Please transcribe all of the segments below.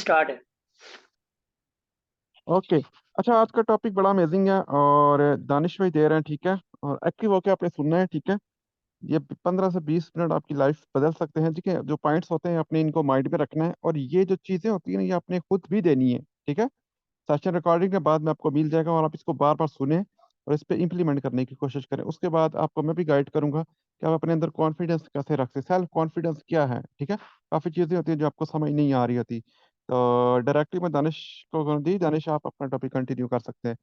Start है। Okay. अच्छा, आज का टॉपिक बड़ा अमेजिंग है और दानिश भाई दे रहे हैं, ठीक है। और एक्टिव होके आपने सुनना है, ठीक है। ये 15 से 20 मिनट आपकी लाइफ बदल सकते हैं, ठीक है। जो पॉइंट्स होते हैं अपने इनको माइंड में रखना है, और ये जो चीज़ें होती है ना, ये आपने खुद भी देनी है, ठीक है। सेशन रिकॉर्डिंग के बाद में आपको मिल जाएगा, और आप इसको बार बार सुने और इस पे इम्प्लीमेंट करने की कोशिश करें। उसके बाद आपको मैं भी गाइड करूंगा कि आप अपने अंदर कॉन्फिडेंस कैसे रखते हैं, सेल्फ कॉन्फिडेंस क्या है, ठीक है। काफ़ी चीज़ें होती हैं जो आपको समझ नहीं आ रही होती। तो डायरेक्टली मैं दानिश को कर दी। दानिश, आप अपना टॉपिक कंटिन्यू कर सकते हैं।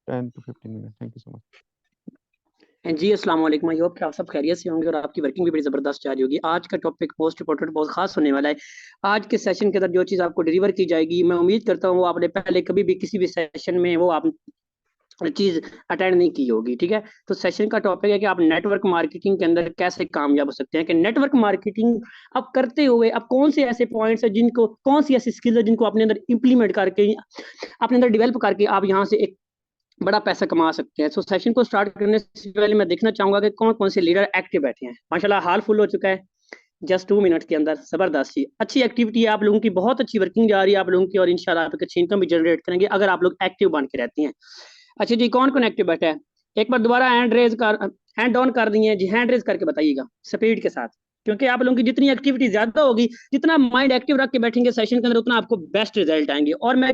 10 to 15 minute. Thank you so much. जी अस्सलाम वालेकुम। आई होप कि आप सब खैरियत से होंगे और आपकी वर्किंग भी बड़ी ज़बरदस्त जा रही होगी। आज का टॉपिक मोस्ट इंपॉर्टेंट बहुत खास होने वाला है। आज के सेशन के अंदर जो चीज़ आपको डिलीवर की जाएगी, मैं उम्मीद करता हूँ वो आपने पहले कभी भी किसी भी सेशन में वो आप चीज़ अटेंड नहीं की होगी। ठीक है, तो सेशन का टॉपिक है कि आप नेटवर्क मार्केटिंग के अंदर कैसे कामयाब हो सकते हैं। कि नेटवर्क मार्केटिंग आप करते हुए आप कौन से ऐसे पॉइंट्स है जिनको, कौन सी ऐसी स्किल्स है जिनको अपने अंदर इंप्लीमेंट करके, अपने अंदर डेवलप करके आप यहाँ से एक बड़ा पैसा कमा सकते हैं। सो सेशन को स्टार्ट करने से पहले मैं देखना चाहूंगा कि कौन कौन से लीडर एक्टिव बैठे हैं। माशाल्लाह हाल फुल हो चुका है जस्ट 2 मिनट के अंदर। जबरदस्त जी, अच्छी एक्टिविटी है आप लोगों की, बहुत अच्छी वर्किंग जा रही है आप लोगों की, और इंशाल्लाह आप एक अच्छी इनकम भी जनरेट करेंगे अगर आप लोग एक्टिव बन के रहती हैं। अच्छा जी, कौन कौन एक्टिव बैठा है? एक बार दोबारा हैंड ऑन कर दिए जी, हैंड रेज करके बताइएगा स्पीड के साथ, क्योंकि आप लोगों की जितनी एक्टिविटी ज्यादा होगी, जितना माइंड एक्टिव रख के बैठेंगे सेशन के अंदर, उतना आपको बेस्ट रिजल्ट आएंगे। और मैं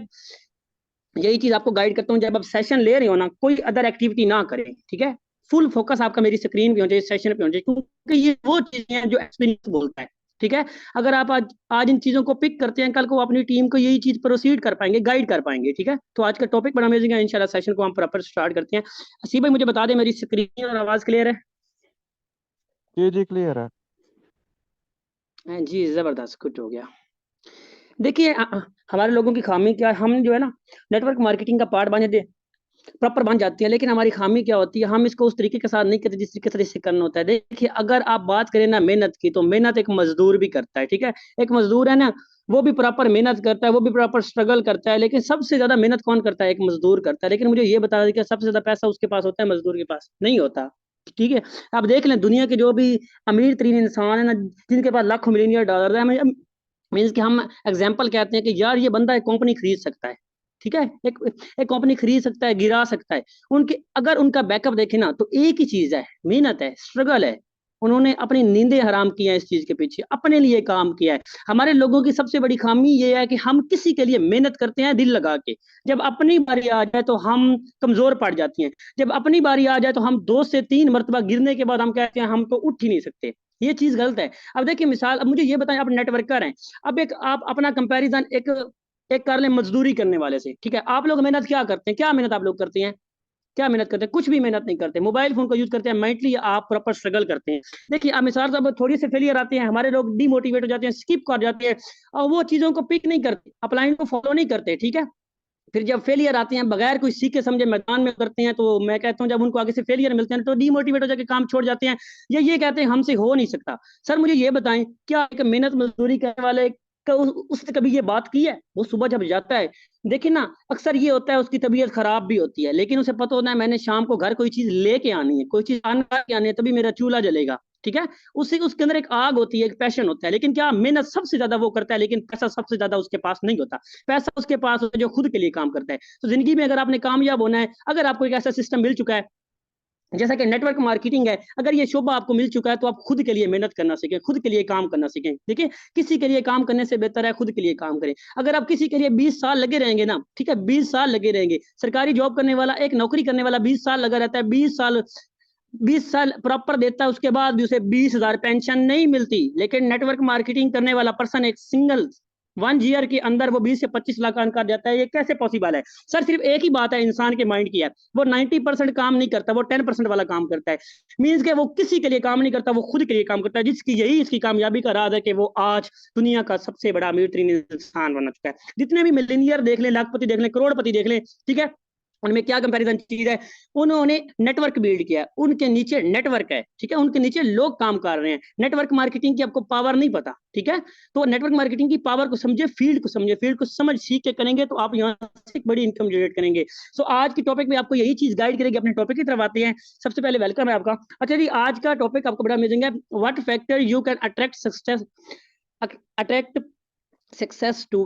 यही चीज आपको गाइड करता हूँ, जब आप सेशन ले रहे हो ना, कोई अदर एक्टिविटी ना करें, ठीक है। फुल फोकस आपका मेरी स्क्रीन पे हो जाए, सेशन पे हो जाए, क्योंकि ये वो चीजें हैं जो एक्सपीरियंस बोलता है। ठीक है, अगर आप आज आज इन चीजों को पिक करते हैं, कल को अपनी टीम को यही चीज प्रोसीड कर पाएंगे, गाइड कर पाएंगे। ठीक है, तो आज का टॉपिक बड़ा अमेजिंग है। इंशाल्लाह सेशन को हम प्रॉपर स्टार्ट करते हैं। असीब भाई मुझे बता दें, मेरी स्क्रीन और आवाज क्लियर है? जी जी, क्लियर है। जी जबरदस्त, कुछ हो गया। देखिए हमारे लोगों की खामी क्या है, हम जो है ना नेटवर्क मार्केटिंग का पार्ट बने प्रॉपर बन जाती है, लेकिन हमारी खामी क्या होती है, हम इसको उस तरीके के साथ नहीं करते जिस तरीके से करना होता है। देखिए अगर आप बात करें ना मेहनत की, तो मेहनत एक मजदूर भी करता है। ठीक है, एक मजदूर है ना, वो भी प्रॉपर मेहनत करता है, वो भी प्रॉपर स्ट्रगल करता है, लेकिन सबसे ज्यादा मेहनत कौन करता है? एक मजदूर करता है। लेकिन मुझे ये बता दें कि सबसे ज्यादा पैसा उसके पास होता है, मजदूर के पास नहीं होता। ठीक है, आप देख लें दुनिया के जो भी अमीर तरीन इंसान है ना, जिनके पास लाखों मिलियन डॉलर है, मीन्स कि हम एग्जाम्पल कहते हैं कि यार ये बंदा एक कंपनी खरीद सकता है। ठीक है, एक एक कंपनी खरीद सकता है, गिरा सकता है। उनके अगर उनका बैकअप देखे ना, तो एक ही चीज है, मेहनत है, स्ट्रगल है। उन्होंने अपनी नींदें हराम की हैं इस चीज के पीछे, अपने लिए काम किया है। हमारे लोगों की सबसे बड़ी खामी ये है कि हम किसी के लिए मेहनत करते हैं दिल लगा के, जब अपनी बारी आ जाए तो हम कमजोर पड़ जाती हैं। जब अपनी बारी आ जाए तो हम 2 से 3 मरतबा गिरने के बाद हम कहते हैं हम तो उठ ही नहीं सकते। ये चीज गलत है। अब देखिए मिसाल, अब मुझे ये बताएं, आप नेटवर्कर हैं, अब एक आप अपना कंपैरिजन एक एक कर ले मजदूरी करने वाले से। ठीक है, आप लोग मेहनत क्या करते हैं? क्या मेहनत आप लोग करते हैं? क्या मेहनत करते हैं? कुछ भी मेहनत नहीं करते, मोबाइल फोन का यूज करते हैं। मेंटली आप प्रॉपर स्ट्रगल करते हैं। देखिए अब मिसाल साहब थोड़ी से फेलियर आते हैं, हमारे लोग डिमोटिवेट हो जाते हैं, स्किप कर जाते हैं, और वो चीजों को पिक नहीं करते, अपलाइन को फॉलो नहीं करते। ठीक है, फिर जब फेलियर आते हैं बगैर कोई सीखे समझे मैदान में करते हैं, तो मैं कहता हूँ जब उनको आगे से फेलियर मिलते हैं तो डीमोटिवेट हो जाकर काम छोड़ जाते हैं, ये कहते हैं हमसे हो नहीं सकता। सर मुझे ये बताएं, क्या एक मेहनत मजदूरी करने वाले उसने कभी ये बात की है? वो सुबह जब जाता है, देखिए ना, अक्सर ये होता है उसकी तबीयत खराब भी होती है, लेकिन उसे पता होता है मैंने शाम को घर कोई चीज लेके आनी है, कोई चीज आने आनी है, तभी मेरा चूल्हा जलेगा। ठीक है, उससे उसके अंदर एक आग होती है, एक पैशन होता है। लेकिन क्या मेहनत सबसे ज्यादा वो करता है, लेकिन पैसा सबसे ज्यादा उसके पास नहीं होता। पैसा उसके पास होता है जो खुद के लिए काम करता है। तो जिंदगी में अगर आपने कामयाब होना है, अगर आपको एक ऐसा सिस्टम मिल चुका है जैसा कि नेटवर्क मार्केटिंग है, अगर ये शोबा आपको मिल चुका है, तो आप खुद के लिए मेहनत करना सीखें, खुद के लिए काम करना सीखें। देखिए किसी के लिए काम करने से बेहतर है खुद के लिए काम करें। अगर आप किसी के लिए 20 साल लगे रहेंगे ना, ठीक है, 20 साल लगे रहेंगे, सरकारी जॉब करने वाला, एक नौकरी करने वाला 20 साल लगा रहता है, 20 साल 20 साल प्रॉपर देता है, उसके बाद भी उसे 20,000 पेंशन नहीं मिलती। लेकिन नेटवर्क मार्केटिंग करने वाला पर्सन एक सिंगल 1 ईयर के अंदर वो 20 से 25 लाख अर्न कर जाता है। ये कैसे पॉसिबल है? सर सिर्फ एक ही बात है इंसान के माइंड की है, वो 90% काम नहीं करता, वो 10% वाला काम करता है। मीन्स के वो किसी के लिए काम नहीं करता, वो खुद के लिए काम करता है, जिसकी यही इसकी कामयाबी का राज है कि वो आज दुनिया का सबसे बड़ा अमीर तरीन इंसान बन चुका है। जितने भी मिलीनियर देख लें, लाखपति देख लें, करोड़पति देख लें, ठीक है, उनमें क्या कंपैरिजन चीज है? उन्होंने नेटवर्क बिल्ड किया, उनके नीचे नेटवर्क है, ठीक है, उनके नीचे लोग काम कर रहे हैं। नेटवर्क मार्केटिंग की आपको पावर नहीं पता, ठीक है, तो नेटवर्क मार्केटिंग की पावर को समझे, फील्ड को समझे, फील्ड को समझ सीख के करेंगे तो आप यहाँ से एक बड़ी इनकम जनरेट करेंगे। सो आज की टॉपिक में आपको यही चीज गाइड करेगी। अपने टॉपिक की तरफ आते हैं। सबसे पहले वेलकम है आपका। अच्छा जी, आज का टॉपिक आपको बड़ा अमेजिंग है। What factor you can attract success to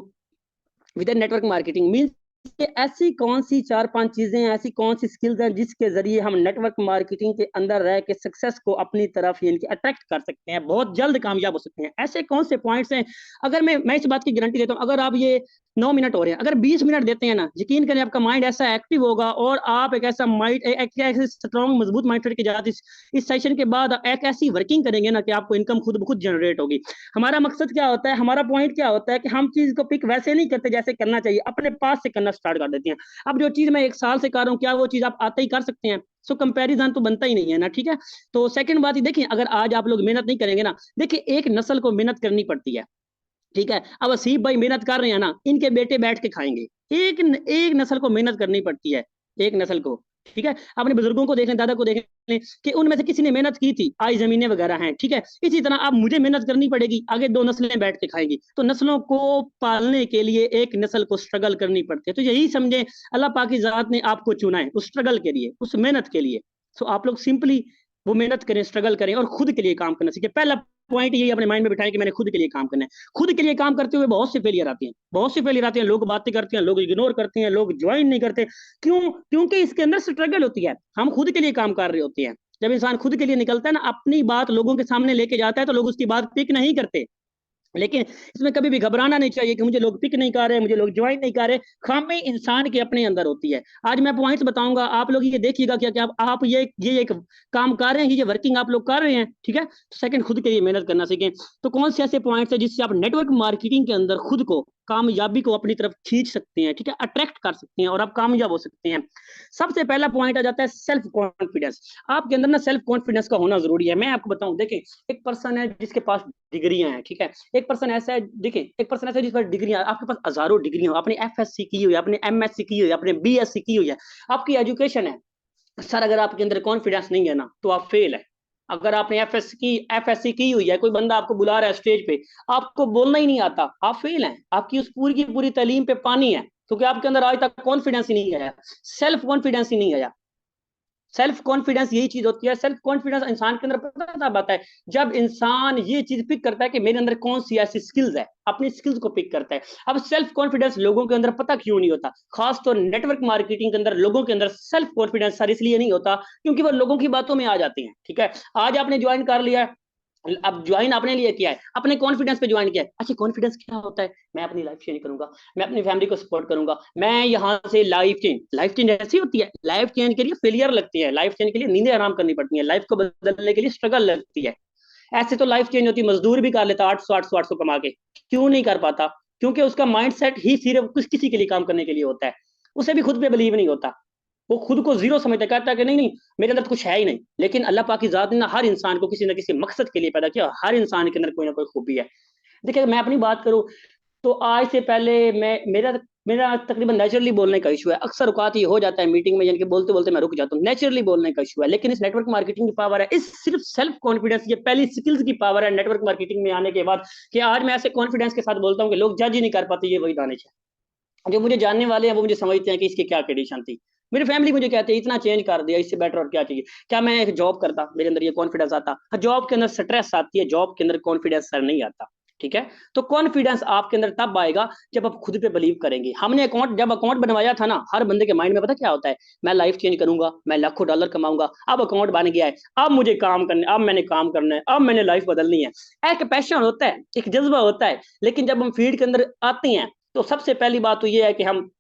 with network marketing means कि ऐसी कौन सी 4-5 चीजें हैं, ऐसी कौन सी स्किल्स हैं जिसके जरिए हम नेटवर्क मार्केटिंग के अंदर रह के सक्सेस को अपनी तरफ इनकी अट्रैक्ट कर सकते हैं, बहुत जल्द कामयाब हो सकते हैं। ऐसे कौन से पॉइंट्स हैं, अगर मैं इस बात की गारंटी देता हूँ, अगर आप ये 9 मिनट हो रहे हैं, अगर 20 मिनट देते हैं ना, यकीन करें आपका माइंड ऐसा एक्टिव होगा और आप एक ऐसा माइंड, एक ऐसे स्ट्रॉन्ग मजबूत माइंड के साथ इस सेशन के बाद एक ऐसी वर्किंग करेंगे ना कि आपको इनकम खुद ब खुद जनरेट होगी। हमारा मकसद क्या होता है, हमारा पॉइंट क्या होता है कि हम चीज को पिक वैसे नहीं करते जैसे करना चाहिए, अपने पास से करना स्टार्ट कर देते हैं। अब जो चीज मैं 1 साल से कर रहा हूँ, क्या वो चीज आप आते ही कर सकते हैं? सो कंपैरिजन तो बनता ही नहीं है ना, ठीक है। तो सेकंड बात ही देखिए, अगर आज आप लोग मेहनत नहीं करेंगे ना, देखिए एक नस्ल को मेहनत करनी पड़ती है, ठीक है। अब असीब भाई मेहनत कर रहे हैं ना, इनके बेटे बैठ के खाएंगे। एक एक नस्ल को मेहनत करनी पड़ती है, एक नस्ल को, ठीक है। अपने बुजुर्गों को देख लें, दादा को देख लें कि उनमें से किसी ने मेहनत की थी, आज जमीनें वगैरह हैं, ठीक है। इसी तरह अब मुझे मेहनत करनी पड़ेगी, आगे 2 नस्लें बैठ के खाएंगी, तो नस्लों को पालने के लिए एक नस्ल को स्ट्रगल करनी पड़ती है। तो यही समझे, अल्लाह पाक की जात ने आपको चुना है उस स्ट्रगल के लिए, उस मेहनत के लिए। तो आप लोग सिंपली वो मेहनत करें, स्ट्रगल करें और खुद के लिए काम करना सीखें। पहला पॉइंट यही अपने माइंड में बिठाएं कि मैंने खुद के लिए काम करना है। खुद के लिए काम करते हुए बहुत से फेलियर आते हैं, बहुत से फेलियर आते हैं, लोग बातें करते हैं, लोग इग्नोर करते हैं, लोग ज्वाइन नहीं करते। क्यों? क्योंकि इसके अंदर स्ट्रगल होती है, हम खुद के लिए काम कर रहे होते हैं। जब इंसान खुद के लिए निकलता है ना, अपनी बात लोगों के सामने लेके जाता है, तो लोग उसकी बात पिक नहीं करते। लेकिन इसमें कभी भी घबराना नहीं चाहिए कि मुझे लोग पिक नहीं कर रहे, मुझे लोग ज्वाइन नहीं कर रहे। खामी इंसान के अपने अंदर होती है। आज मैं पॉइंट्स बताऊंगा, आप लोग ये देखिएगा क्या क्या आप ये एक काम कर रहे हैं, ये वर्किंग आप लोग कर रहे हैं, ठीक है। तो सेकंड, खुद के लिए मेहनत करना सीखें। तो कौन से ऐसे पॉइंट्स है जिससे आप नेटवर्क मार्केटिंग के अंदर खुद को, कामयाबी को अपनी तरफ खींच सकते हैं, ठीक है, अट्रैक्ट कर सकते हैं और आप कामयाब हो सकते हैं। सबसे पहला पॉइंट आ जाता है सेल्फ कॉन्फिडेंस। आपके अंदर ना सेल्फ कॉन्फिडेंस का होना जरूरी है। मैं आपको बताऊं, देखिए एक पर्सन है जिसके पास डिग्रियां हैं, ठीक है। एक पर्सन ऐसा है, देखिए एक पर्सन ऐसा है जिसके पास डिग्रियां, आपके पास हजारों डिग्री हो, आपने एफएससी की हुई है, आपने एमएससी की हुई है, आपने बीएससी की हुई है, आपकी एजुकेशन है। सर अगर आपके अंदर कॉन्फिडेंस नहीं है ना, तो आप फेल है। अगर आपने एफएससी की हुई है, कोई बंदा आपको बुला रहा है स्टेज पे, आपको बोलना ही नहीं आता, आप फेल हैं। आपकी उस पूरी की पूरी तालीम पे पानी है, क्योंकि आपके अंदर आज तक कॉन्फिडेंस ही नहीं आया, सेल्फ कॉन्फिडेंस ही नहीं आया। सेल्फ कॉन्फिडेंस यही चीज होती है। सेल्फ कॉन्फिडेंस इंसान के अंदर पता तब आता है जब इंसान ये चीज पिक करता है कि मेरे अंदर कौन सी ऐसी स्किल्स है, अपनी स्किल्स को पिक करता है। अब सेल्फ कॉन्फिडेंस लोगों के अंदर पता क्यों नहीं होता, खासतौर नेटवर्क मार्केटिंग के अंदर लोगों के अंदर सेल्फ कॉन्फिडेंस सर इसलिए नहीं होता क्योंकि वो लोगों की बातों में आ जाते हैं, ठीक है। आज आपने ज्वाइन कर लिया, अब ज्वाइन आपने लिए किया है, अपने कॉन्फिडेंस पे ज्वाइन किया है। अच्छा कॉन्फिडेंस क्या होता है? मैं अपनी लाइफ चेंज करूंगा, मैं अपनी फैमिली को सपोर्ट करूंगा, मैं यहाँ से लाइफ चेंज ऐसी होती है। लाइफ चेंज के लिए फेलियर लगती है, लाइफ चेंज के लिए नींदें आराम करनी पड़ती है, लाइफ को बदलने के लिए स्ट्रगल लगती है। ऐसे तो लाइफ चेंज होती है, मजदूर भी कर लेता 800 कमा के, क्यों नहीं कर पाता? क्योंकि उसका माइंड सेट ही सिर्फ कुछ किसी के लिए काम करने के लिए होता है, उसे भी खुद पे बिलीव नहीं होता। वो खुद को जीरो समझता, कहता है कि नहीं नहीं मेरे अंदर तो कुछ है ही नहीं। लेकिन अल्लाह पाक की जात ने ना हर इंसान को किसी न किसी मकसद के लिए पैदा किया, हर इंसान के अंदर कोई ना कोई खूबी है। देखिए मैं अपनी बात करूं, तो आज से पहले मैं मेरा मेरा तकरीबन नेचुरली बोलने का इशू है। अक्सर औकात ये हो जाता है मीटिंग में, यानी कि बोलते बोलते मैं रुक जाता हूँ, नेचुरली बोलने का इशू है। लेकिन इस नेटवर्क मार्केटिंग की पावर है, इस सिर्फ सेल्फ कॉन्फिडेंस, ये पहली स्किल्स की पावर है नेटवर्क मार्केटिंग में आने के बाद, कि आज मैं ऐसे कॉन्फिडेंस के साथ बोलता हूँ कि लोग जज ही नहीं कर पाते, ये वही दानिश है। जो मुझे जानने वाले हैं वो मुझे समझते हैं कि इसकी क्या कंडीशन थी। मेरी फैमिली मुझे कहते हैं इतना चेंज कर दिया, इससे बेटर और क्या चाहिए। क्या मैं एक जॉब करता, मेरे अंदर ये कॉन्फिडेंस आता? जॉब के अंदर स्ट्रेस आती है, जॉब के अंदर कॉन्फिडेंस सर नहीं आता, ठीक है। तो कॉन्फिडेंस आपके अंदर तब आएगा जब आप खुद पे बिलीव करेंगे। हमने अकाउंट जब अकाउंट बनवाया था ना, हर बंदे के माइंड में पता क्या होता है, मैं लाइफ चेंज करूंगा, मैं लाखों डॉलर कमाऊंगा। अब अकाउंट बन गया है, अब मुझे काम करने, अब मैंने काम करना है, अब मैंने लाइफ बदलनी है। एक पैशन होता है, एक जज्बा होता है। लेकिन जब हम फील्ड के अंदर आते हैं, तो सबसे पहली बात तो ये है कि हम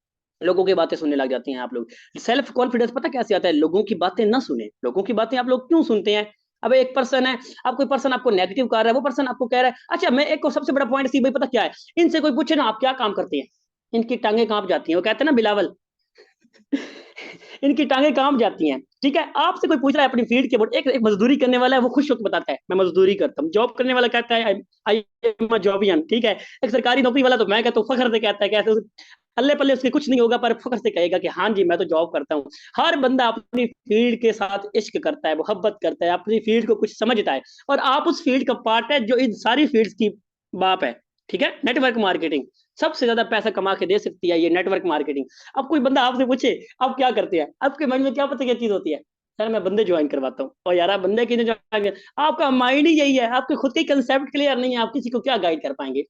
लोगों की बातें सुनने लग जाती हैं। आप लोग सेल्फ कॉन्फिडेंस पता कैसे आता है? लोगों की बातें ना सुने। लोगों की बातें आप लोग क्यों सुनते हैं? अब एक पर्सन है, अब कोई पर्सन आपको नेगेटिव कर रहा है, वो पर्सन आपको कह रहा है, अच्छा मैं एक को सबसे बड़ा पॉइंट सी भाई पता क्या है, इनसे कोई पूछे ना आप क्या काम करते हैं, इनकी टांगे कांप जाती हैं। वो कहते हैं ना बिलावल, इनकी टांगे कांप जाती हैं, ठीक है। आपसे कोई पूछ रहा है अपनी फील्ड के बोर्ड, एक मजदूरी करने वाला है, वो खुश होकर बताता है मैं मजदूरी करता हूँ। जॉब करने वाला कहता है आई एम जॉबियन, ठीक है। एक सरकारी नौकरी वाला तो मैं कहता हूँ फखर से कहता है, कैसे अल्ले पल्ले उसके कुछ नहीं होगा पर फखर से कहेगा कि हाँ जी मैं तो जॉब करता हूँ। हर बंदा अपनी फील्ड के साथ इश्क करता है, मोहब्बत करता है, अपनी फील्ड को कुछ समझता है, और आप उस फील्ड का पार्ट है जो इन सारी फील्ड्स की बाप है, ठीक है। नेटवर्क मार्केटिंग सबसे ज्यादा पैसा कमा के दे सकती है, ये नेटवर्क मार्केटिंग। अब कोई बंदा आपसे पूछे आप क्या करते हैं, आपके माइंड में क्या पता क्या चीज होती है? सर मैं बंदे ज्वाइन करवाता हूँ। और यार आप बंदे कितने ज्वाइन? आपका माइंड ही यही है, आपके खुद के कंसेप्ट क्लियर नहीं है, आप किसी को क्या गाइड कर पाएंगे?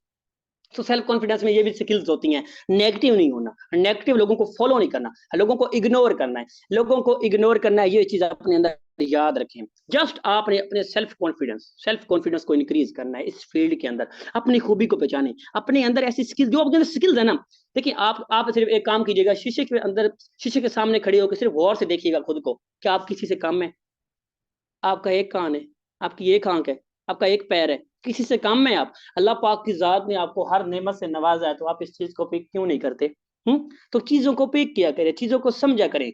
तो सेल्फ कॉन्फिडेंस में ये भी स्किल्स होती हैं, नेगेटिव नहीं होना, नेगेटिव लोगों को फॉलो नहीं करना, लोगों को इग्नोर करना है, लोगों को इग्नोर करना है, ये चीज अपने अंदर याद रखें। जस्ट आपने अपने सेल्फ कॉन्फिडेंस को इंक्रीज करना है इस फील्ड के अंदर, अपनी खूबी को पहचाने, अपने अंदर ऐसी स्किल जो अपने अंदर स्किल्स है ना। देखिए आप सिर्फ एक काम कीजिएगा, शीशे के अंदर, शीशे के सामने खड़े होकर सिर्फ गौर से देखिएगा खुद को, क्या आप किसी से कम है? आपका एक कान है, आपकी एक आंख है, आपका एक पैर है, किसी से कम में आप? अल्लाह पाक की जात ने आपको हर नेमत से नवाजा है, तो आप इस चीज को पिक क्यों नहीं करते? तो चीजों को पिक किया करें, चीजों को समझा करें।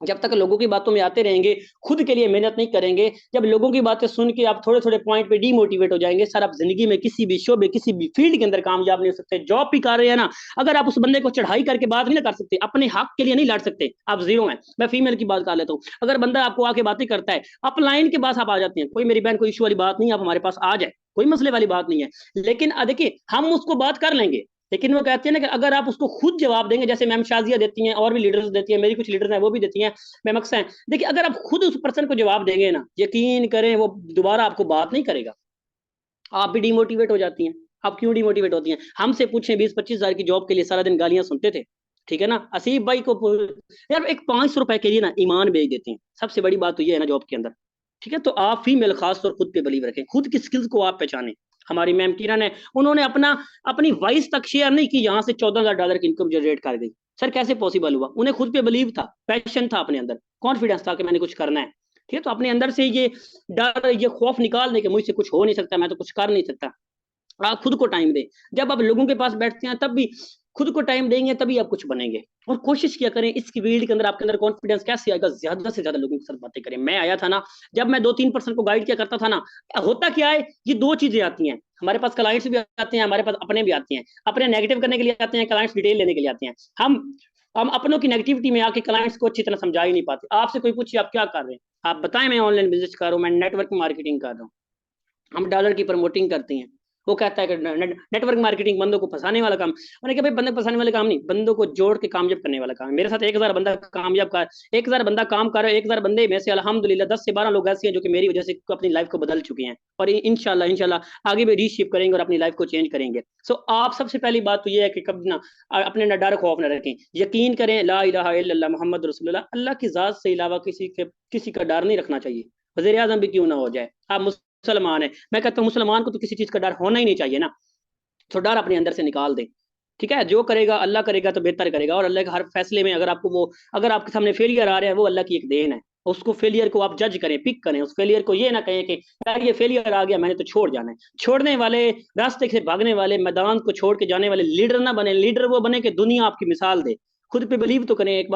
जब तक लोगों की बातों में आते रहेंगे, खुद के लिए मेहनत नहीं करेंगे, जब लोगों की बातें सुन के आप थोड़े थोड़े पॉइंट पे डीमोटिवेट हो जाएंगे, सर आप जिंदगी में किसी भी शोबे, किसी भी फील्ड के अंदर कामयाब नहीं हो सकते। जॉब भी कर रहे हैं ना, अगर आप उस बंदे को चढ़ाई करके बात नहीं ना कर सकते, अपने हक के लिए नहीं लड़ सकते, आप जीरो हैं। मैं फीमेल की बात कर लेता हूँ, अगर बंदा आपको आके बातें करता है, आप लाइन के पास आप आ जाते हैं, कोई मेरी बहन कोई इशू वाली बात नहीं, आप हमारे पास आ जाए, कोई मसले वाली बात नहीं है। लेकिन देखिए हम उसको बात कर लेंगे, लेकिन वो कहते हैं ना कि अगर आप उसको खुद जवाब देंगे, जैसे मैम शाजिया देती हैं और भी लीडर्स देती हैं, मेरी कुछ लीडर्स हैं वो भी देती हैं, मैम अक्सर हैं, देखिए अगर आप खुद उस पर्सन को जवाब देंगे ना, यकीन करें वो दोबारा आपको बात नहीं करेगा। आप भी डिमोटिवेट हो जाती हैं। आप क्यों डिमोटिवेट होती हैं? हमसे पूछें, 20-25 हजार की जॉब के लिए सारा दिन गालियां सुनते थे, ठीक है ना, असीब भाई को यार एक 500 रुपए के लिए ना ईमान बेच देते हैं। सबसे बड़ी बात तो ये है ना जॉब के अंदर, ठीक है। तो आप फीमेल खास तौर खुद पे बिलीव रखें, खुद की स्किल्स को आप पहचानें। हमारी मैम किरण है, उन्होंने अपनी वॉइस तक शेयर नहीं की, यहाँ से $14,000 की इनकम जनरेट कर गई। सर कैसे पॉसिबल हुआ? उन्हें खुद पे बिलीव था, पैशन था, अपने अंदर कॉन्फिडेंस था कि मैंने कुछ करना है, ठीक है। तो अपने अंदर से ये डर, ये खौफ निकाल दे कि मुझसे कुछ हो नहीं सकता, मैं तो कुछ कर नहीं सकता। आप खुद को टाइम दें। जब आप लोगों के पास बैठते हैं तब भी खुद को टाइम देंगे, तभी आप कुछ बनेंगे। और कोशिश किया करें इस फील्ड के अंदर, आपके अंदर कॉन्फिडेंस कैसे आएगा, ज्यादा से ज्यादा लोगों के साथ बातें करें। मैं आया था ना, जब मैं 2-3% को गाइड किया करता था ना, होता क्या है, ये दो चीजें आती हैं हमारे पास, क्लाइंट्स भी आते हैं हमारे पास, अपने भी आते हैं, अपने नेगेटिव करने के लिए आते हैं, क्लाइंट्स डिटेल लेने के लिए आते हैं। हम अपनों की नेगेटिविटी में आके क्लाइंट्स को अच्छी तरह समझा ही नहीं पाते। आपसे कोई पूछिए आप क्या कर रहे हैं, आप बताएं मैं ऑनलाइन बिजनेस कर रहा हूँ, मैं नेटवर्क मार्केटिंग कर रहा हूँ, हम डॉलर की प्रमोटिंग करते हैं। वो कहता है कि नेटवर्क मार्केटिंग बंदों को फंसाने वाला काम। मैंने कहा भाई बंदे फंसाने वाले काम नहीं, बंदों को जोड़ के कामयाब करने वाला काम है। मेरे साथ 1,000 बंदा कामयाब कर, 1,000 बंदा काम कर रहा है, 1,000 बंदे में से अल्हम्दुलिल्लाह 10 से 12 लोग ऐसे हैं जो कि मेरी वजह से अपनी लाइफ को बदल चुके हैं, और इंशाल्लाह इंशाल्लाह आगे भी रीशिप करेंगे और अपनी लाइफ को चेंज करेंगे। सो आप सबसे पहली बात तो ये है कि कभी ना अपने ना डर खौफ ना रखें, यकीन करें ला इलाहा इल्लल्लाह मोहम्मद रसूलुल्लाह, अल्लाह की जात से अलावा किसी का डर नहीं रखना चाहिए, वजीर आजम भी क्यों ना हो जाए। आप मुसलमान है, मैं कहता हूँ मुसलमान को तो किसी चीज का डर होना ही नहीं चाहिए ना। तो डर अपने अंदर से निकाल दें, ठीक है। जो करेगा अल्लाह करेगा तो बेहतर करेगा, और अल्लाह के हर फैसले में अगर आपके सामने फेलियर आ रहा है, वो अल्लाह की एक देन है। उसको फेलियर को आप जज करें, पिक करें, उस फेलियर को ये ना कहें कि यार ये फेलियर आ गया मैंने तो छोड़ जाना है। छोड़ने वाले, रास्ते से भागने वाले, मैदान को छोड़ के जाने वाले लीडर ना बने। लीडर वो बने कि दुनिया आपकी मिसाल दे। खुद पे बिलीव तो करें, एक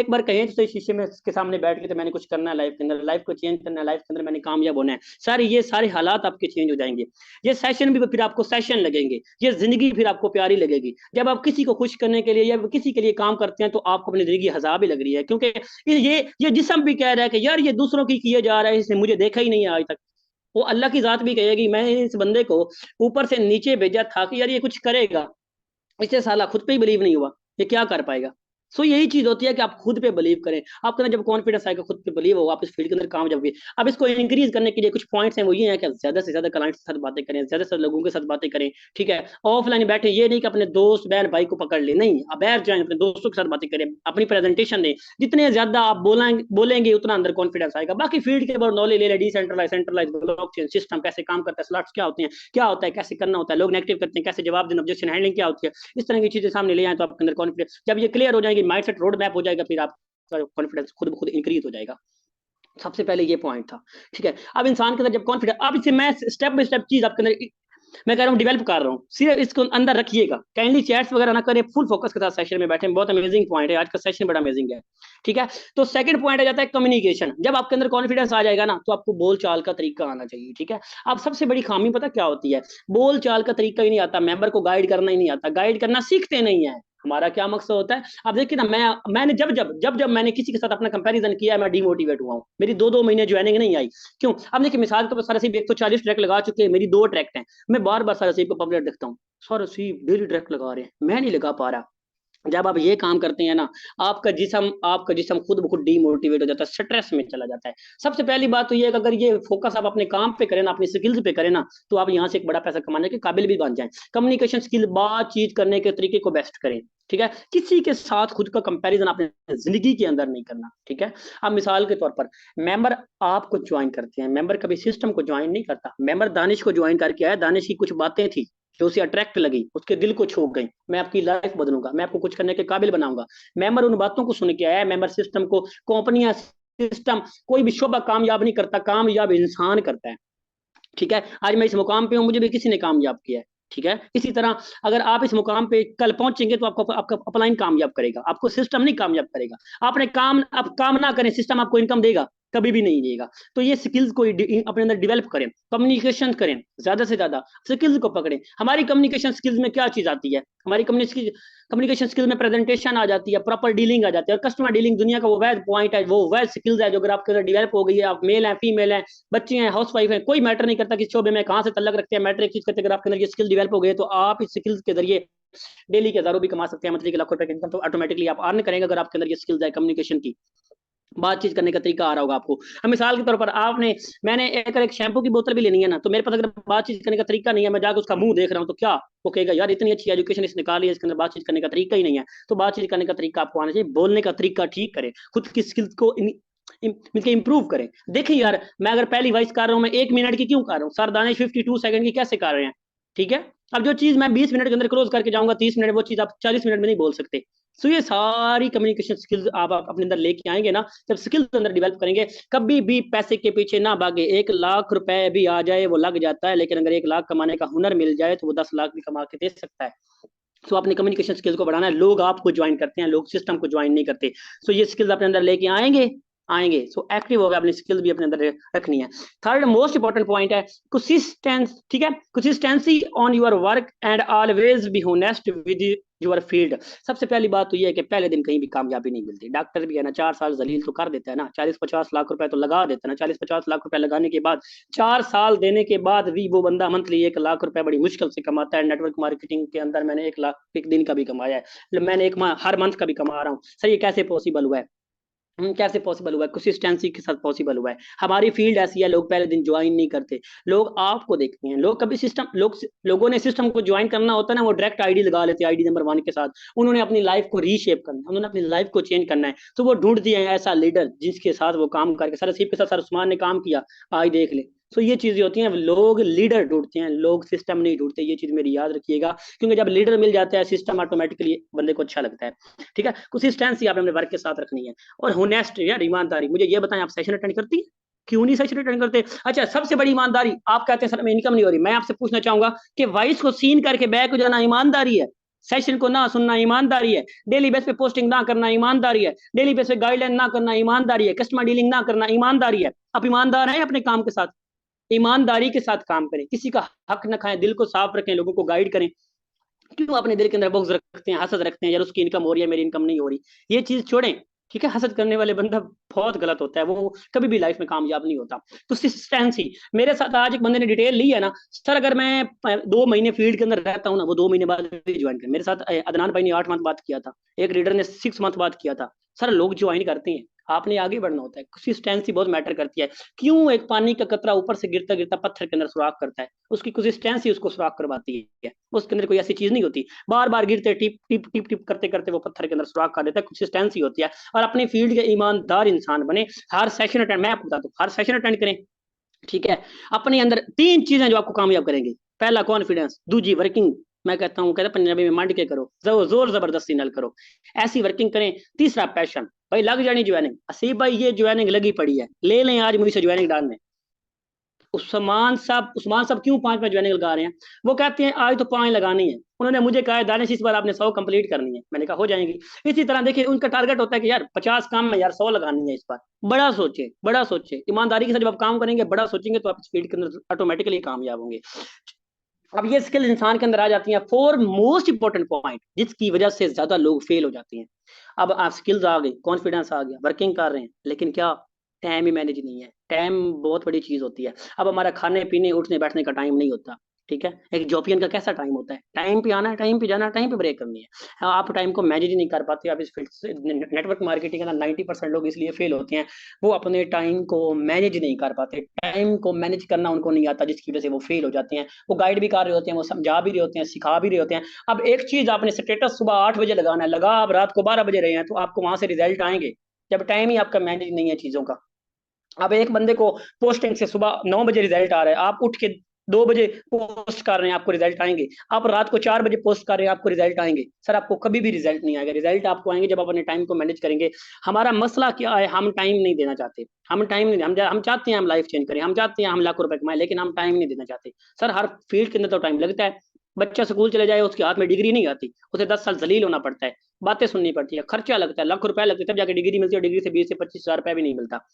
बार कहें तो सही शीशे में के सामने बैठ के तो मैंने कुछ करना है लाइफ के अंदर, लाइफ को चेंज करना है, लाइफ के अंदर मैंने कामयाब होना है। सारे ये सारे हालात आपके चेंज हो जाएंगे। ये सेशन भी फिर आपको सेशन लगेंगे, ये जिंदगी फिर आपको प्यारी लगेगी। जब आप किसी को खुश करने के लिए या किसी के लिए काम करते हैं, तो आपको अपनी जिंदगी हजा भी लग रही है, क्योंकि ये जिस्म भी कह रहा है कि यार ये दूसरों की किए जा रहा है, इसने मुझे देखा ही नहीं है आज तक। वो अल्लाह की जात भी कहेगी मैं इस बंदे को ऊपर से नीचे भेजा था कि यार ये कुछ करेगा, इससे साला खुद पे ही बिलीव नहीं हुआ, ये क्या कर पाएगा। यही चीज होती है कि आप खुद पे बिलीव करें। आपके अंदर जब कॉन्फिडेंस आएगा, खुद पे बिलीव होगा, आप इस फील्ड के अंदर कामयाब होंगे। अब इसको इंक्रीज करने के लिए कुछ पॉइंट्स हैं, वो ये है कि ज्यादा से ज्यादा क्लाइंट्स के साथ बातें करें, ज्यादा से ज्यादा लोगों के साथ बातें करें, ठीक है। ऑफलाइन बैठे, ये नहीं कि अपने दोस्त बहन भाई को पकड़ ले, नहीं, आप बैठ जाए अपने दोस्तों के साथ बातें करें, अपनी प्रेजेंटेशन दें। जितने ज्यादा आप बोलेंगे उतना अंदर कॉन्फिडेंस आएगा। बाकी फील्ड के बाद नॉलेज ले लें, डिसेंट्रलाइज सेंट्रलाइज ब्लॉकचेन सिस्टम कैसे काम करता है, स्लॉट्स क्या होते हैं, क्या होता है, कैसे करना होता है, लोग नेगेटिव करते हैं, कैसे जवाब देना, ऑब्जेक्शन हैंडलिंग क्या होती है, इस तरह की चीजें सामने ले आए तो आपके अंदर कॉन्फिडेंस, जब ये क्लियर हो जाएगी, माइंडसेट रोड मैप हो जाएगा, फिर आपका कॉन्फिडेंस खुद ब खुद इंक्रीज हो जाएगा। सबसे पहले ये पॉइंट था, ठीक है। अब इंसान के अंदर जब कॉन्फिडेंस, अब इसे मैं स्टेप बाय स्टेप चीज आपके अंदर मैं कह रहा हूँ डिवेल्प कर रहा हूँ, सिर्फ इसको अंदर रखिएगा, काइंडली चैट्स वगैरह ना करें, फुल फोकस के साथ सेशन में बैठे। बहुत अमेजिंग पॉइंट है, आज का सेशन बड़ा अमेजिंग है, ठीक है। तो सेकंड पॉइंट आ जाता है कम्युनिकेशन। जब आपके अंदर कॉन्फिडेंस आ जाएगा ना, तो आपको बोल चाल का तरीका आना चाहिए, ठीक है। अब सबसे बड़ी खामी पता क्या होती है, बोल चाल का तरीका ही नहीं आता, मेंबर को गाइड करना ही नहीं आता, गाइड करना सीखते नहीं है। हमारा क्या मकसद होता है, अब देखिए ना, मैंने जब मैंने किसी के साथ अपना कंपैरिजन किया, मैं डिमोटिवेट हुआ हूँ, मेरी 2-2 महीने ज्वाइनिंग नहीं आई। क्यों? अब देखिए मिसाल के सारा सिर्फ 140 ट्रैक लगा चुके हैं, मेरी 2 ट्रैक हैं। मैं बार बार सारा सिर्फ को पब्लिक देखता हूँ, सारा सिर्फ डेली ट्रैक लगा रहे हैं, मैं नहीं लगा पा रहा। जब आप ये काम करते हैं ना, आपका जिसम खुद ब खुद डीमोटिवेट हो जाता है, स्ट्रेस में चला जाता है। सबसे पहली बात तो ये है कि अगर ये फोकस आप अपने काम पे करें ना, अपनी स्किल्स पे करें ना, तो आप यहाँ से एक बड़ा पैसा कमाने के काबिल भी बन जाएं। कम्युनिकेशन स्किल, बातचीत करने के तरीके को बेस्ट करें। ठीक है, किसी के साथ खुद का कंपैरिजन अपने जिंदगी के अंदर नहीं करना। ठीक है, अब मिसाल के तौर पर मेंबर आपको ज्वाइन करते हैं, मेंबर कभी सिस्टम को ज्वाइन नहीं करता। मेंबर दानिश को ज्वाइन करके आया, दानिश की कुछ बातें थी जो उसे अट्रैक्ट लगी, उसके दिल को छू गई, मैं आपकी लाइफ बदलूंगा, मैं आपको कुछ करने के काबिल बनाऊंगा। मेंबर उन बातों को सुन के आया। मेंबर सिस्टम को, कंपनियां, सिस्टम, कोई भी शोबा कामयाब नहीं करता, कामयाब इंसान करता है। ठीक है, आज मैं इस मुकाम पे हूँ, मुझे भी किसी ने कामयाब किया है। ठीक है, इसी तरह अगर आप इस मुकाम पे कल पहुंचेंगे तो आपको आपका अपलाइन कामयाब करेगा, आपको सिस्टम नहीं कामयाब करेगा। आपने काम, आप काम ना करें, सिस्टम आपको इनकम देगा? कभी भी नहीं देगा। तो ये स्किल्स को अपने अंदर डेवलप करें, कम्युनिकेशन करें, ज्यादा से ज्यादा स्किल्स को पकड़ें। हमारी कम्युनिकेशन स्किल्स में क्या चीज आती है? हमारी कम्युनिकेशन स्किल में प्रेजेंटेशन आ जाती है, प्रॉपर डीलिंग आ जाती है, और कस्टमर डीलिंग दुनिया का वो वैध पॉइंट है, वो वैध स्किल्स है जो अगर आपके अंदर डेवलप हो गई है, आप मेल हैं, फीमेल हैं, बच्चे हैं, हाउस वाइफ है, कोई मैटर नहीं करता किस शोबे में कहाँ से तल्लक रखते हैं, मैटर एक चीज करते हैं, अगर आपके अंदर ये स्किल डेवलप हो गए तो आप इस स्किल्स के जरिए डेली के हजारों भी कमा सकते हैं, मंथली के लाखों रुपए की इनकम तो ऑटोमेटिकली आप अर्न करेंगे अगर आपके अंदर ये स्किल्स है कम्युनिकेशन की। बातचीत करने का तरीका आ रहा होगा आपको। अब मिसाल के तौर पर आपने, मैंने एक शैम्पू की बोतल भी लेनी है ना, तो मेरे पास अगर बातचीत करने का तरीका नहीं है, मैं जाकर उसका मुंह देख रहा हूँ, तो क्या वो कहेगा यार इतनी अच्छी एजुकेशन इसने निकाली है, इसके अंदर बातचीत करने का तरीका ही नहीं है। तो बातचीत करने का तरीका आपको आना चाहिए, बोलने का तरीका ठीक करें, खुद की स्किल्स को मिलकर इंप्रूव करें। देखिए यार, मैं अगर पहली वॉइस कर रहा हूँ, मैं 1 मिनट की क्यों कर रहा हूँ, सर दानिश 52 सेकंड की कैसे कर रहे हैं? ठीक है, अब जो चीज मैं 20 मिनट के अंदर क्लोज करके जाऊंगा 30 मिनट, वो चीज आप 40 मिनट में नहीं बोल सकते। सो ये सारी कम्युनिकेशन स्किल्स आप अपने अंदर लेके आएंगे ना, जब स्किल्स अंदर डेवलप करेंगे, कभी भी पैसे के पीछे ना भागे। 1 लाख रुपए भी आ जाए वो लग जाता है, लेकिन अगर 1 लाख कमाने का हुनर मिल जाए तो वो 10 लाख भी कमा के दे सकता है। सो अपने कम्युनिकेशन स्किल्स को बढ़ाना है। लोग आपको ज्वाइन करते हैं, लोग सिस्टम को ज्वाइन नहीं करते। सो ये स्किल्स अपने अंदर लेके आएंगे, आएंगे सो एक्टिव होगा, अपनी स्किल्स भी अपने अंदर रखनी है। थर्ड मोस्ट इंपॉर्टेंट पॉइंट है कंसिस्टेंस। ठीक है, consistency on your work and always be honest with your field. सबसे पहली बात तो ये है कि पहले दिन कहीं भी कामयाबी नहीं मिलती। डॉक्टर भी है ना, 4 साल जलील तो कर देता है ना, 40-50 लाख रुपए तो लगा देता है ना, 40-50 लाख रुपए लगाने के बाद 4 साल देने के बाद भी वो बंदा मंथली 1 लाख रुपए बड़ी मुश्किल से कमाता है। नेटवर्क मार्केटिंग के अंदर मैंने 1 लाख एक दिन का भी कमाया है, मैंने एक माह हर मंथ का भी कमा रहा हूँ। सर ये कैसे पॉसिबल हुआ है? कैसे पॉसिबल हुआ है? कंसिस्टेंसी के साथ पॉसिबल हुआ है। हमारी फील्ड ऐसी है, लोग पहले दिन ज्वाइन नहीं करते, लोग आपको देखते हैं। लोग कभी सिस्टम, लोगों ने सिस्टम को ज्वाइन करना होता है ना, वो डायरेक्ट आईडी लगा लेते हैं, आईडी नंबर 1 के साथ। उन्होंने अपनी लाइफ को रीशेप करना है, उन्होंने अपनी लाइफ को चेंज करना है, तो वो ढूंढते हैं ऐसा लीडर जिसके साथ वो काम करके। सर नसीब के साथ सर उस्मान ने काम किया, आज देख ले। तो ये चीजें होती हैं, लोग लीडर ढूंढते हैं, लोग सिस्टम नहीं ढूंढते। ये चीज मेरी याद रखिएगा, क्योंकि जब लीडर मिल जाता है, सिस्टम ऑटोमेटिकली बंदे को अच्छा लगता है। ठीक है, कंसिस्टेंसी आपने अपने वर्क के साथ रखनी है, और होनेस्ट यार, ईमानदारी। मुझे ये बताएं, आप सेशन अटेंड करती है? क्यों नहीं सेशन अटेंड करते? अच्छा, सबसे बड़ी ईमानदारी, आप कहते हैं सर मैं इनकम नहीं हो रही, मैं आपसे पूछना चाहूंगा कि वॉइस को सीन करके बैक हो जाना ईमानदारी है? सेशन को ना सुनना ईमानदारी है? डेली बेस पे पोस्टिंग ना करना ईमानदारी है? डेली बेस पे गाइडलाइन ना करना ईमानदारी है? कस्टमर डीलिंग ना करना ईमानदारी है? आप ईमानदार हैं अपने काम के साथ? ईमानदारी के साथ काम करें, किसी का हक न खाएं, दिल को साफ रखें, लोगों को गाइड करें। क्यों अपने दिल के अंदर बुग्ज रखते हैं, हसद रखते हैं, यार उसकी इनकम हो रही है मेरी इनकम नहीं हो रही? ये चीज छोड़ें। ठीक है, हसद करने वाले बंदा बहुत गलत होता है, वो कभी भी लाइफ में कामयाब नहीं होता। तो कंसिस्टेंसी, मेरे साथ आज एक बंदे ने डिटेल ली है ना, सर अगर मैं 2 महीने फील्ड के अंदर रहता हूँ ना, वो 2 महीने बाद भी ज्वाइन कर। मेरे साथ अदनान भाई ने 8 मंथ बात किया था, एक लीडर ने 6 मंथ बात किया था। सर लोग ज्वाइन करते हैं, आपने आगे बढ़ना होता है। कंसिस्टेंसी बहुत मैटर करती है। क्यों एक पानी का कतरा ऊपर से गिरता गिरता पत्थर के अंदर सुराख करता है? उसकी कंसिस्टेंसी उसको सुराख करवाती है, उसके अंदर कोई ऐसी चीज नहीं होती। बार बार गिरते, टिप टिप टिप टिप करते करते वो पत्थर के अंदर सुराख कर देता है। कंसिस्टेंसी होती है। और अपनी फील्ड के ईमानदार इंसान बने। हर सेशन अटेंड, मैं आपको बताता हूँ, हर सेशन अटेंड करें। ठीक है, अपने अंदर 3 चीजें जो आपको कामयाब करेंगे। पहला कॉन्फिडेंस, दूजी वर्किंग, मैं कहता हूँ, कहता पंजाबी में मंड के करो, जोर जबरदस्ती नल करो, ऐसी वर्किंग करें। तीसरा पैशन, भाई लग जानी ज्वाइनिंग। असीब भाई ये ज्वाइनिंग लगी पड़ी है, ले लें आज मुझे से ज्वाइनिंग डालने। उस्मान साहब क्यों 5 में ज्वाइनिंग लगा रहे हैं? वो कहते हैं आज तो 5 लगानी है। उन्होंने मुझे कहा है दानिश इस बार आपने 100 कंप्लीट करनी है। मैंने कहा हो जाएंगी। इसी तरह देखिए, उनका टारगेट होता है कि यार 50 काम में यार 100 लगानी है इस बार। बड़ा सोचे, बड़ा सोचे, ईमानदारी के साथ जब आप काम करेंगे, बड़ा सोचेंगे, तो आप इस फील्ड के अंदर ऑटोमेटिकली कामयाब होंगे। अब ये स्किल इंसान के अंदर आ जाती हैं। 4 मोस्ट इंपॉर्टेंट पॉइंट जिसकी वजह से ज्यादा लोग फेल हो जाते हैं। अब आप स्किल्स आ गई, कॉन्फिडेंस आ गया, वर्किंग कर रहे हैं, लेकिन क्या टाइम ही मैनेज नहीं है। टाइम बहुत बड़ी चीज होती है। अब हमारा खाने पीने उठने बैठने का टाइम नहीं होता। ठीक है, एक जॉपियन का कैसा टाइम होता है, टाइम पे आना है, टाइम पे जाना है, टाइम पे ब्रेक करनी है। हाँ, आप टाइम को मैनेज नहीं कर पाते, आप इस फील्ड से, नेटवर्क मार्केटिंग का 90% लोग इसलिए फेल होते हैं, वो अपने टाइम को मैनेज नहीं कर पाते, टाइम को मैनेज करना उनको नहीं आता, जिसकी वजह से वो फेल हो जाते हैं। वो गाइड भी कर रहे होते हैं, वो समझा भी रहे होते हैं, सिखा भी रहे होते हैं। अब एक चीज आपने स्टेटस सुबह 8 बजे लगाना है, लगा आप रात को 12 बजे रहे हैं, तो आपको वहां से रिजल्ट आएंगे, जब टाइम ही आपका मैनेज नहीं है चीजों का। अब एक बंदे को पोस्टिंग से सुबह 9 बजे रिजल्ट आ रहा है, आप उठ के 2 बजे पोस्ट कर रहे हैं, आपको रिजल्ट आएंगे। आप रात को 4 बजे पोस्ट कर रहे हैं, आपको रिजल्ट आएंगे। सर आपको कभी भी रिजल्ट नहीं आएगा, रिजल्ट आपको आएंगे जब आप अपने टाइम को मैनेज करेंगे। हमारा मसला क्या है, हम टाइम नहीं देना चाहते, हम टाइम नहीं, हम चाहते हैं हम लाइफ चेंज करें, हम चाहते हैं हम लाखों रुपए कमाएं, लेकिन हम टाइम नहीं देना चाहते। सर हर फील्ड के अंदर तो टाइम लगता है। बच्चा स्कूल चले जाए, उसके हाथ में डिग्री नहीं आती, उसे 10 साल जलील होना पड़ता है, बातें सुननी पड़ती है, खर्चा लगता है, लाख रुपए लगते हैं, तब जाके डिग्री मिलती है, डिग्री से 20 से 25 हजार रुपए भी नहीं मिलता।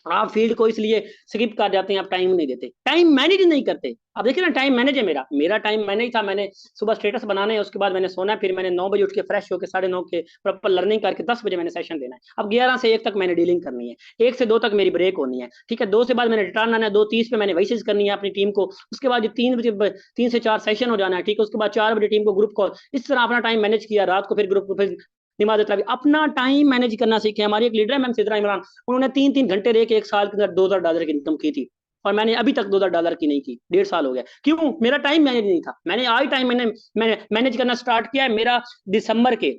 आप फील्ड को इसलिए स्किप कर जाते हैं, आप टाइम नहीं देते, टाइम मैनेज नहीं करते। अब देखिए ना, टाइम मैनेज है मेरा, मेरा टाइम मैनेज था, मैंने सुबह स्टेटस बनाने है, उसके बाद मैंने सोना है, फिर मैंने 9 बजे उठ के फ्रेश होकर 9:30 के प्रॉपर लर्निंग करके 10 बजे मैंने सेशन देना है। अब 11 से 1 तक मैंने डीलिंग करनी है, 1 से 2 तक मेरी ब्रेक होनी है, ठीक है। 2 से बाद मैंने रिटर्न आना है, 2:30 पे मैंने वैसेज करनी है अपनी टीम को। उसके बाद 3 बजे, 3 से 4 सेशन हो जाना है, ठीक है। उसके बाद 4 बजे टीम को ग्रुप कॉल, इस तरह अपना टाइम मैनेज किया। रात को फिर ग्रुप को फिर नमाज तरावी, अपना टाइम मैनेज करना सीखे। हमारी एक लीडर है मैम सिद्रा इमरान, उन्होंने 3-3 घंटे रह के एक साल के अंदर $2,000 की इनकम की थी, और मैंने अभी तक $2,000 की नहीं की, 1.5 साल हो गया। क्यों? मेरा टाइम मैनेज नहीं था। मैंने आज टाइम मैंने मैनेज करना स्टार्ट किया है। दिसंबर के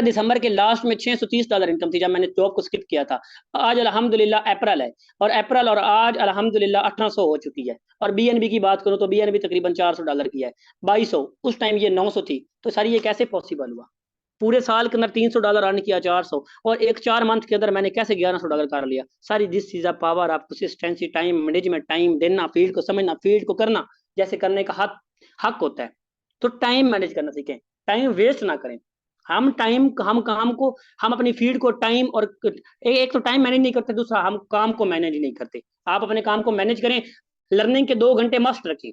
दिसंबर के लास्ट में $630 इनकम थी, जब मैंने जॉब को स्किप किया था। आज अल्हम्दुलिल्लाह अप्रैल है, और अप्रैल और आज अल्हम्दुलिल्लाह 1800 हो चुकी है। और बीएनबी की बात करूं तो बीएनबी तकरीबन $400 की है, 2200, उस टाइम ये 900 थी। तो सर ये कैसे पॉसिबल हुआ? पूरे साल के अंदर $300 अर्न किया, 400, और एक 4 मंथ के अंदर मैंने कैसे $1100 कर लिया? सारी दिस चीज of power of consistency, time management, time देना, फील्ड को समझना, फील्ड को करना, जैसे करने का हक हक होता है। तो टाइम मैनेज करना सीखें, टाइम वेस्ट ना करें। हम काम को, हम अपनी फील्ड को टाइम और एक तो टाइम मैनेज नहीं करते, दूसरा हम काम को मैनेज नहीं करते। आप अपने काम को मैनेज करें। लर्निंग के 2 घंटे मस्ट रखें,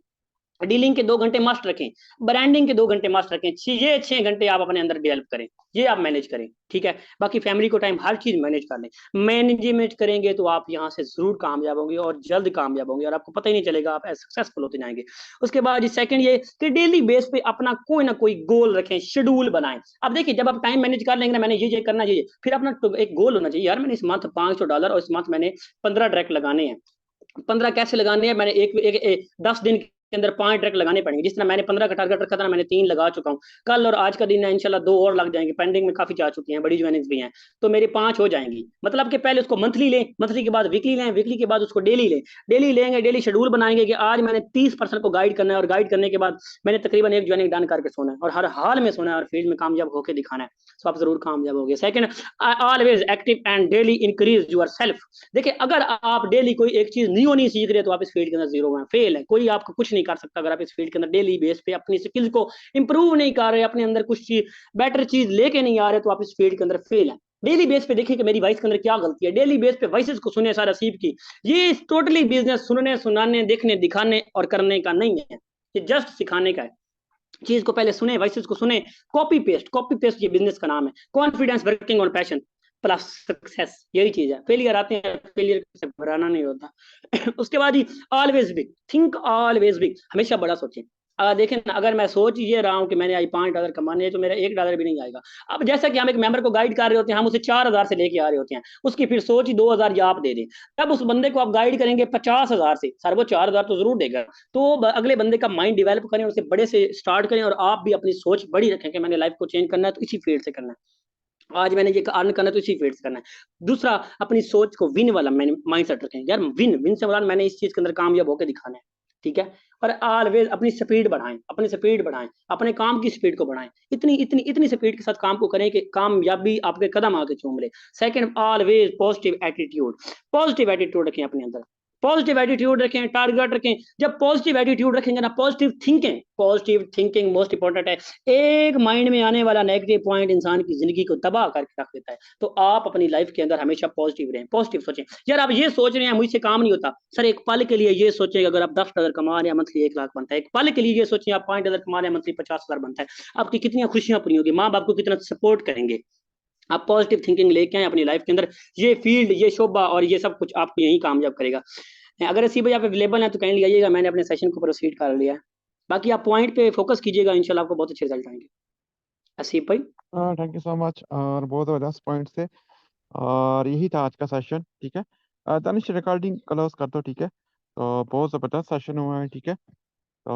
डीलिंग के 2 घंटे मस्ट रखें, ब्रांडिंग के 2 घंटे मस्ट रखें, ये 6 घंटे आप अपने अंदर डेवलप करें, ये आप मैनेज करें, ठीक है। बाकी फैमिली को टाइम, हर चीज मैनेज कर लें। मैनेजमेंट करेंगे तो आप यहाँ से जरूर कामयाब होंगे, और जल्द कामयाब होंगे, और आपको पता ही नहीं चलेगा, आप सक्सेसफुल होते जाएंगे। उसके बाद सेकंड ये कि डेली बेस पे अपना कोई ना कोई गोल रखें, शेड्यूल बनाएं। अब देखिए, जब आप टाइम मैनेज कर लेंगे ना, मैंने ये करना, ये फिर अपना एक गोल होना चाहिए, यार मैंने इस मंथ $500, और इस मंथ मैंने 15 डायरेक्ट लगाने हैं। 15 कैसे लगाने हैं? मैंने 10 दिन के अंदर 5 ट्रैक लगाने पड़ेंगे। जिस तरह मैंने 15 का टारगेट रखा था ना, मैंने 3 लगा चुका हूँ। कल और आज का दिन है, इंशाल्लाह 2 और लग जाएंगे, पेंडिंग में काफी जा चुकी हैं, बड़ी ज्वाइनिंग्स भी हैं, तो मेरी 5 हो जाएंगी। मतलब कि पहले उसको मंथली लें, मंथली के बाद वीकली लें, वीकली के बाद उसको डेली लें, डेली लेंगे, डेली शेड्यूल बनाएंगे कि आज मैंने 30% को गाइड करना है, और गाइड करने के बाद मैंने तकरीबन एक ज्वाइनिंग डन करके सोना है, और हर हाल में सोना है, और फील्ड में कामयाब होकर दिखाना है। तो आप जरूर कामयाब होंगे। Second, always active and daily increase your self. देखिए, अगर आप डेली कोई एक चीज न्यू नहीं सीख रहे, तो आप इस फील्ड के अंदर जीरो हैं, फेल है। कोई आपको कुछ नहीं कर सकता अगर आप इस फील्ड के अंदर डेली बेस पे अपनी स्किल्स को इंप्रूव नहीं कर रहे, अपने अंदर कुछ चीज बेटर चीज लेके नहीं आ रहे, तो आप इस फील्ड के अंदर फेल है। डेली बेस पे देखिए कि मेरी वॉइस के अंदर क्या गलती है, डेली बेस पे वॉइसेस को सुने सारा सीप की। ये टोटली बिजनेस सुनने, सुनाने, देखने, दिखाने और करने का नहीं है, ये जस्ट सिखाने का है। चीज को पहले सुने, वॉइसेस को सुने, कॉपी पेस्ट, ये बिजनेस का नाम है। Confidence, working on passion plus success, यही चीज है। फेलियर आते हैं, फेलियर से घबराना नहीं होता। उसके बाद ही always big think, always big, हमेशा बड़ा सोचें। देखें ना, अगर मैं सोच ये रहा हूँ कि मैंने आज $5 कमाने हैं, तो मेरा $1 भी नहीं आएगा। अब जैसा कि हम एक मेंबर को गाइड कर रहे होते हैं, हम उसे 4,000 से लेके आ रहे होते हैं, उसकी फिर सोच ही 2,000 या आप दे दें। तब उस बंदे को आप गाइड करेंगे 50,000 से, सर वो 4,000 तो जरूर देगा। तो अगले बंदे का माइंड डेवलप करें, उससे बड़े से स्टार्ट करें, और आप भी अपनी सोच बड़ी रखें कि मैंने लाइफ को चेंज करना है, तो इसी फील्ड से करना है। आज मैंने ये अर्न करना है, तो इसी फील्ड से करना है। दूसरा, अपनी सोच को विन वाला माइंड सेट रखें, यार विन विन से मुराद मैंने इस चीज के अंदर कामयाब होकर दिखाना है, ठीक है। और ऑलवेज अपनी स्पीड बढ़ाएं, अपने काम की स्पीड को बढ़ाएं, इतनी इतनी इतनी स्पीड के साथ काम को करें कि कामयाबी आपके कदम आके चूम ले। सेकंड, ऑलवेज पॉजिटिव एटीट्यूड रखें अपने अंदर, पॉजिटिव एटीट्यूड रखें, टारगेट रखें। जब पॉजिटिव एटीट्यूड रखेंगे ना, पॉजिटिव थिंकिंग मोस्ट इंपॉर्टेंट है। एक माइंड में आने वाला नेगेटिव पॉइंट इंसान की जिंदगी को तबाह करके रख देता है। तो आप अपनी लाइफ के अंदर हमेशा पॉजिटिव रहें, पॉजिटिव सोचें। यार आप ये सोच रहे हैं मुझसे काम नहीं होता, सर एक पल के लिए ये सोचें, अगर आप $10 कमा रहे हैं, मंथली 1 लाख बनता है। एक पल के लिए ये सोचें, आप $5 कमा रहे हैं, मंथली 50,000 बनता है। आपकी कितनी खुशियां पूरी होगी, माँ बाप को कितना सपोर्ट करेंगे। आप पॉजिटिव थिंकिंग लेके आए अपनी लाइफ के अंदर, ये फील्ड, ये शोबा और ये सब कुछ आपको यही कामयाब करेगा। अगर असीब भाई आप अवेलेबल हैं तो कहीं आइएगा, मैंने अपने सेशन को प्रोसीड कर लिया है। बाकी आप पॉइंट पे फोकस कीजिएगा, इंशाल्लाह आपको बहुत अच्छे रिजल्ट आएंगे। असीब भाई। हाँ, थैंक यू सो मच, और बहुत ज़बरदस्त पॉइंट थे। और यही था आज का सेशन, ठीक है। दानिश रिकॉर्डिंग क्लोज कर दो, ठीक है। तो बहुत ज़बरदस्त सेशन हुआ है, ठीक है। तो